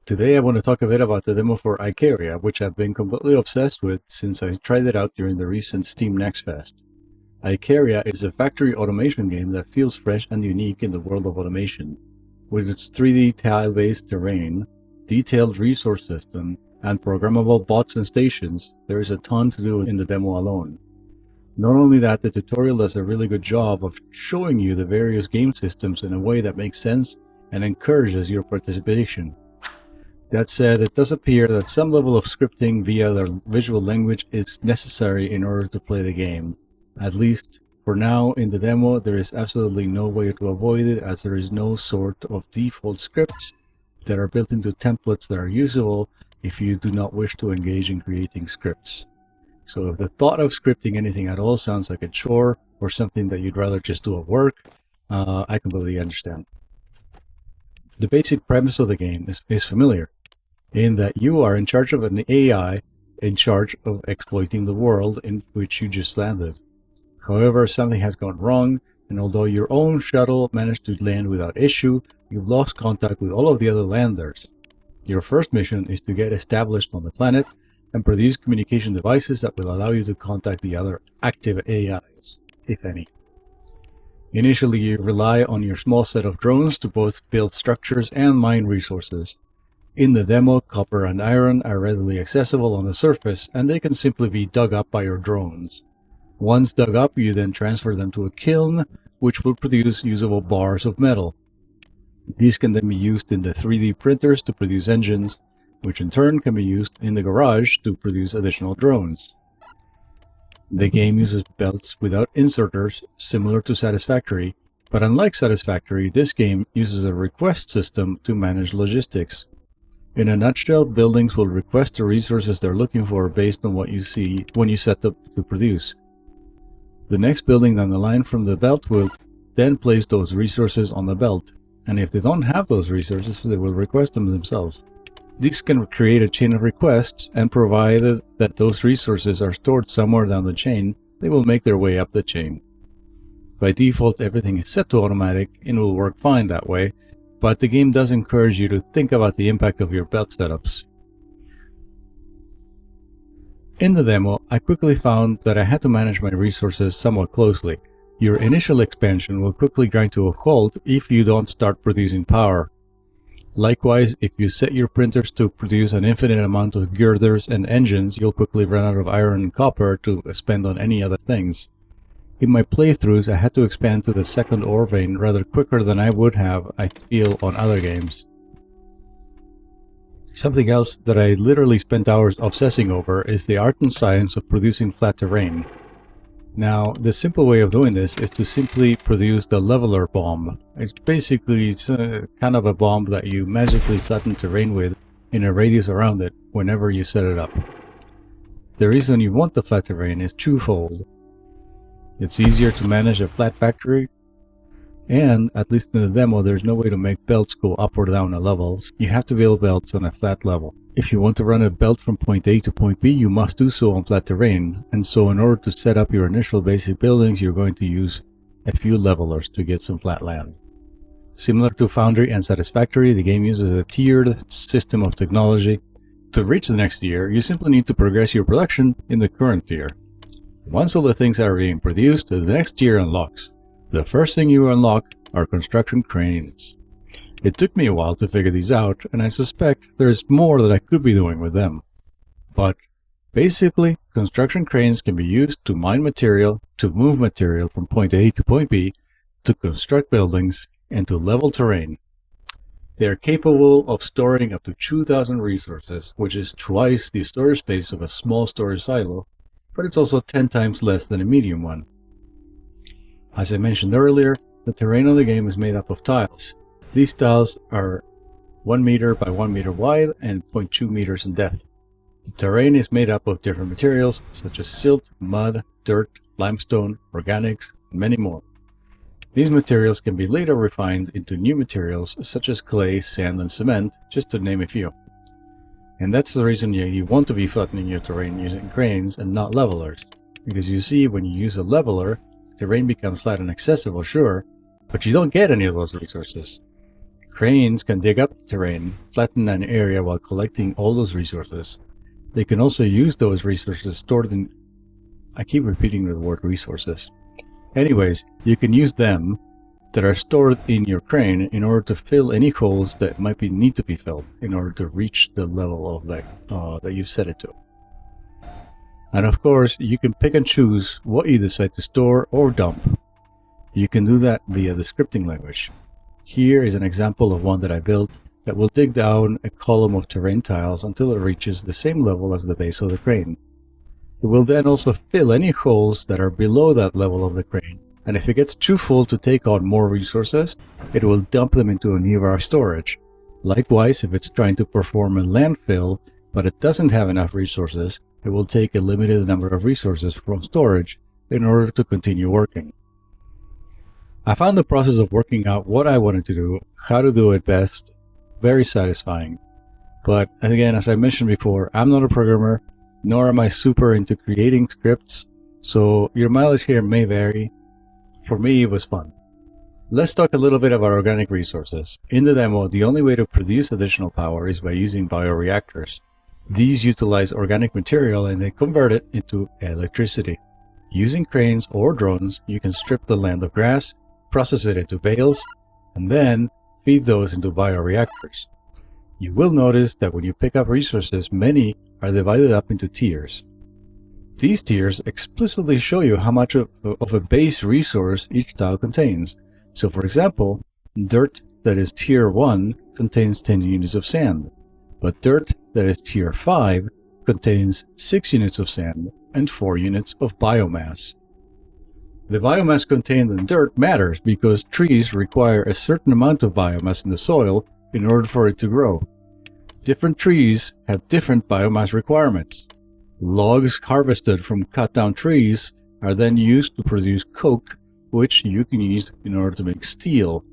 Today I want to talk a bit about the demo for Icaria, which I've been completely obsessed with since I tried it out during the recent Steam Next Fest. Icaria is a factory automation game that feels fresh and unique in the world of automation. With its 3D tile-based terrain, detailed resource system, and programmable bots and stations, there is a ton to do in the demo alone. Not only that, the tutorial does a really good job of showing you the various game systems in a way that makes sense and encourages your participation. That said, it does appear that some level of scripting via the visual language is necessary in order to play the game. At least, for now, in the demo, there is absolutely no way to avoid it, as there is no sort of default scripts that are built into templates that are usable if you do not wish to engage in creating scripts. So if the thought of scripting anything at all sounds like a chore or something that you'd rather just do at work, I completely understand. The basic premise of the game is familiar, in that you are in charge of an AI in charge of exploiting the world in which you just landed. However, something has gone wrong, and although your own shuttle managed to land without issue, you've lost contact with all of the other landers. Your first mission is to get established on the planet and produce communication devices that will allow you to contact the other active AIs, if any. Initially, you rely on your small set of drones to both build structures and mine resources. In the demo, copper and iron are readily accessible on the surface, and they can simply be dug up by your drones. Once dug up, you then transfer them to a kiln, which will produce usable bars of metal. These can then be used in the 3D printers to produce engines, which in turn can be used in the garage to produce additional drones. The game uses belts without inserters, similar to Satisfactory, but unlike Satisfactory, this game uses a request system to manage logistics. In a nutshell, buildings will request the resources they're looking for based on what you see when you set them to produce. The next building down the line from the belt will then place those resources on the belt, and if they don't have those resources, they will request them themselves. These can create a chain of requests, and provided that those resources are stored somewhere down the chain, they will make their way up the chain. By default, everything is set to automatic and will work fine that way, but the game does encourage you to think about the impact of your belt setups. In the demo, I quickly found that I had to manage my resources somewhat closely. Your initial expansion will quickly grind to a halt if you don't start producing power. Likewise, if you set your printers to produce an infinite amount of girders and engines, you'll quickly run out of iron and copper to spend on any other things. In my playthroughs, I had to expand to the second ore vein rather quicker than I would have, I feel, on other games. Something else that I literally spent hours obsessing over is the art and science of producing flat terrain. Now, the simple way of doing this is to simply produce the leveler bomb. It's basically kind of a bomb that you magically flatten terrain with in a radius around it whenever you set it up. The reason you want the flat terrain is twofold. It's easier to manage a flat factory, and, at least in the demo, there's no way to make belts go up or down a level. You have to build belts on a flat level. If you want to run a belt from point A to point B, you must do so on flat terrain, and so in order to set up your initial basic buildings, you're going to use a few levelers to get some flat land. Similar to Foundry and Satisfactory, the game uses a tiered system of technology. To reach the next tier, you simply need to progress your production in the current tier. Once all the things are being produced, the next tier unlocks. The first thing you unlock are construction cranes. It took me a while to figure these out, and I suspect there's more that I could be doing with them. But basically, construction cranes can be used to mine material, to move material from point A to point B, to construct buildings, and to level terrain. They are capable of storing up to 2,000 resources, which is twice the storage space of a small storage silo, but it's also 10 times less than a medium one. As I mentioned earlier, the terrain of the game is made up of tiles. These tiles are 1 meter by 1 meter wide and 0.2 meters in depth. The terrain is made up of different materials such as silt, mud, dirt, limestone, organics, and many more. These materials can be later refined into new materials such as clay, sand, and cement, just to name a few. And that's the reason you want to be flattening your terrain using cranes and not levelers. Because you see, when you use a leveler, terrain becomes flat and accessible, sure, but you don't get any of those resources. Cranes can dig up the terrain, flatten an area while collecting all those resources. They can also use those resources stored in... I keep repeating the word resources. Anyways, you can use them that are stored in your crane in order to fill any holes that need to be filled in order to reach the level of that you've set it to. And of course, you can pick and choose what you decide to store or dump. You can do that via the scripting language. Here is an example of one that I built that will dig down a column of terrain tiles until it reaches the same level as the base of the crane. It will then also fill any holes that are below that level of the crane, and if it gets too full to take on more resources, it will dump them into a nearby storage. Likewise, if it's trying to perform a landfill, but it doesn't have enough resources, it will take a limited number of resources from storage in order to continue working. I found the process of working out what I wanted to do, how to do it best, very satisfying. But again, as I mentioned before, I'm not a programmer, nor am I super into creating scripts, so your mileage here may vary. For me, it was fun. Let's talk a little bit about organic resources. In the demo, the only way to produce additional power is by using bioreactors. These utilize organic material and they convert it into electricity. Using cranes or drones, you can strip the land of grass, process it into bales, and then feed those into bioreactors. You will notice that when you pick up resources, many are divided up into tiers. These tiers explicitly show you how much of a base resource each tile contains. So for example, dirt that is tier 1 contains 10 units of sand, but dirt that is tier 5 contains 6 units of sand and 4 units of biomass. The biomass contained in dirt matters because trees require a certain amount of biomass in the soil in order for it to grow. Different trees have different biomass requirements. Logs harvested from cut down trees are then used to produce coke, which you can use in order to make steel.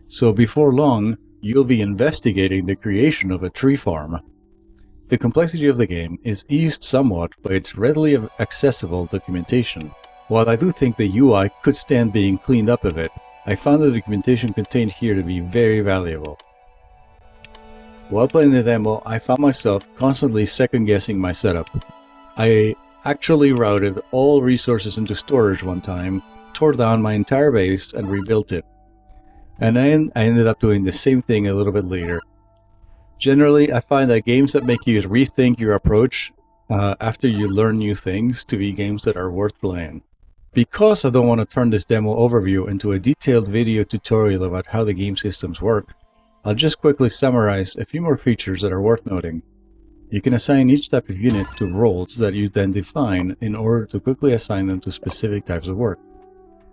So before long, you'll be investigating the creation of a tree farm. The complexity of the game is eased somewhat by its readily accessible documentation. While I do think the UI could stand being cleaned up a bit, I found the documentation contained here to be very valuable. While playing the demo, I found myself constantly second-guessing my setup. I actually routed all resources into storage one time, tore down my entire base, and rebuilt it. And then I ended up doing the same thing a little bit later. Generally, I find that games that make you rethink your approach after you learn new things to be games that are worth playing. Because I don't want to turn this demo overview into a detailed video tutorial about how the game systems work, I'll just quickly summarize a few more features that are worth noting. You can assign each type of unit to roles that you then define in order to quickly assign them to specific types of work.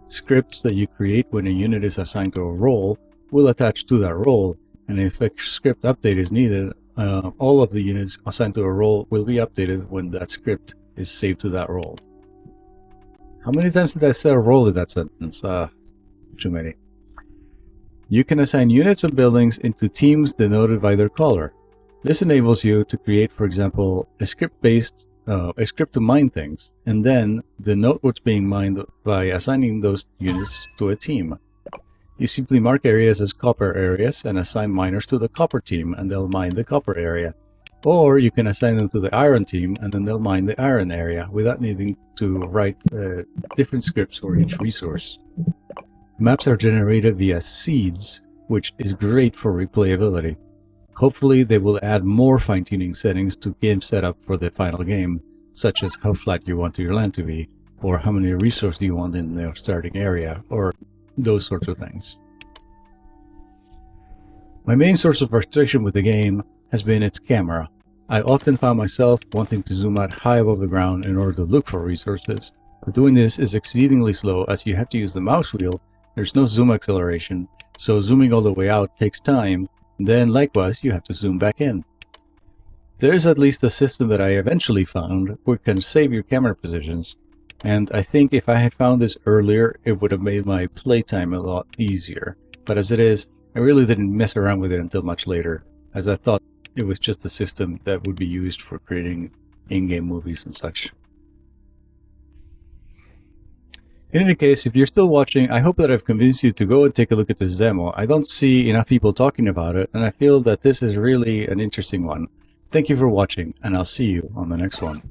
Scripts that you create when a unit is assigned to a role will attach to that role, and if a script update is needed, all of the units assigned to a role will be updated when that script is saved to that role. How many times did I say role in that sentence? Too many. You can assign units and buildings into teams denoted by their color. This enables you to create, for example, a script to mine things, and then denote what's being mined by assigning those units to a team. You simply mark areas as copper areas and assign miners to the copper team, and they'll mine the copper area. Or you can assign them to the iron team, and then they'll mine the iron area without needing to write different scripts for each resource. Maps are generated via seeds, which is great for replayability. Hopefully they will add more fine-tuning settings to game setup for the final game, such as how flat you want your land to be, or how many resources you want in the starting area, or those sorts of things. My main source of frustration with the game has been its camera. I often found myself wanting to zoom out high above the ground in order to look for resources, but doing this is exceedingly slow as you have to use the mouse wheel. There's no zoom acceleration, so zooming all the way out takes time, then likewise you have to zoom back in. There is at least a system that I eventually found where you can save your camera positions, and I think if I had found this earlier it would have made my playtime a lot easier, but as it is, I really didn't mess around with it until much later, as I thought it was just a system that would be used for creating in-game movies and such. In any case, if you're still watching, I hope that I've convinced you to go and take a look at this demo. I don't see enough people talking about it, and I feel that this is really an interesting one. Thank you for watching, and I'll see you on the next one.